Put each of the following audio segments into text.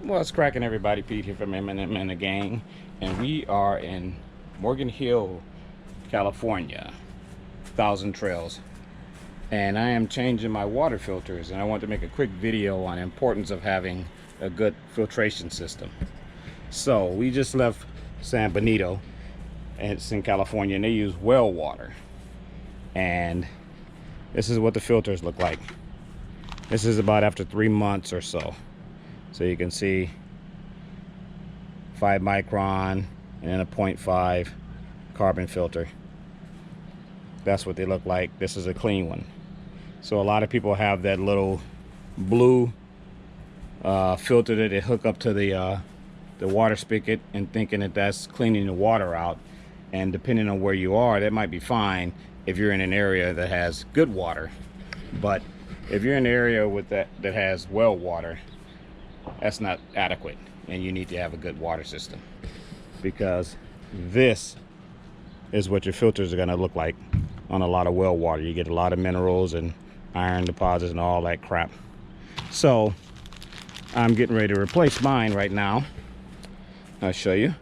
What's cracking, everybody? Pete here from M&M and the gang, and we are in Morgan Hill, California, Thousand Trails, and I am changing my water filters, and I want to make a quick video on the importance of having a good filtration system. So we just left San Benito, and it's in California, and they use well water, and this is what the filters look like. This is about after 3 months or so. So you can see 5 micron and a 0.5 carbon filter. That's what they look like. This is a clean one. So a lot of people have that little blue filter that they hook up to the water spigot and thinking that that's cleaning the water out. And depending on where you are, that might be fine if you're in an area that has good water. But if you're in an area with that has well water, that's not adequate, and you need to have a good water system, because this is what your filters are going to look like on a lot of well water. You get a lot of minerals and iron deposits and all that crap. So I'm getting ready to replace mine right now. I'll show you.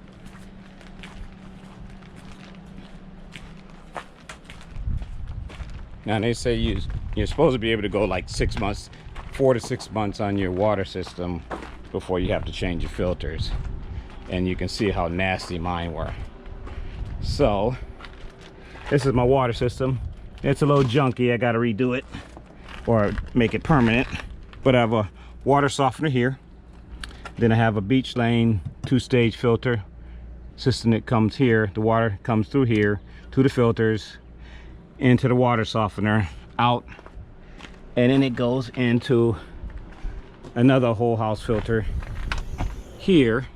Now they say you're supposed to be able to go like 6 months, 4 to 6 months on your water system before you have to change your filters. And you can see how nasty mine were. So this is my water system. It's a little junky. I got to redo it or make it permanent. But I have a water softener here. Then I have a beach lane 2-stage filter system that comes here. The water comes through here to the filters, into the water softener, out, and then it goes into another whole house filter here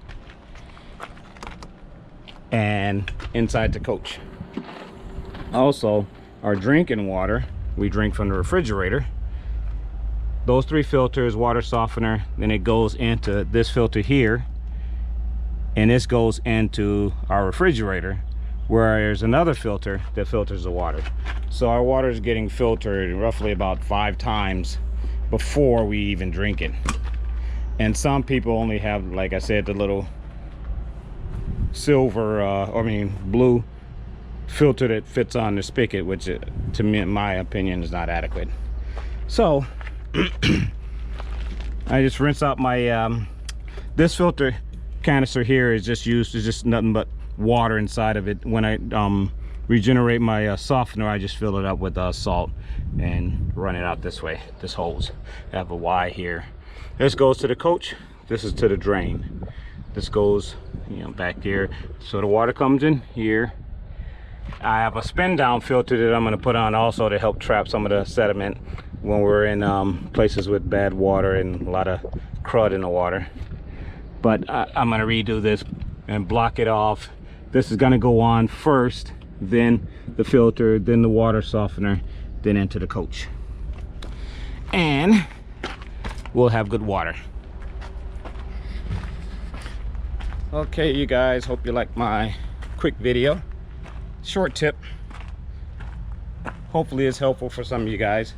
and inside the coach. Also, our drinking water, we drink from the refrigerator. Those 3 filters, water softener, then it goes into this filter here, and this goes into our refrigerator, where there's another filter that filters the water. So our water is getting filtered roughly about 5 times before we even drink it. And some people only have, like I said, the little silver blue filter that fits on the spigot, which to me, in my opinion, is not adequate. So I just rinse out my this filter canister here is just used, is just nothing but water inside of it. When I regenerate my softener, I just fill it up with salt and run it out this way, this hose. I have a Y here. This goes to the coach, this is to the drain. This goes, back here, so the water comes in here. I have a spin down filter that I'm going to put on also to help trap some of the sediment when we're in places with bad water and a lot of crud in the water. But I'm going to redo this and block it off. This is going to go on first, then the filter, then the water softener, then into the coach, and we'll have good water. Okay, you guys, hope you like my quick video. Short tip, hopefully it's helpful for some of you guys.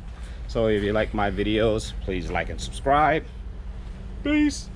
So if you like my videos, please like and subscribe. Peace.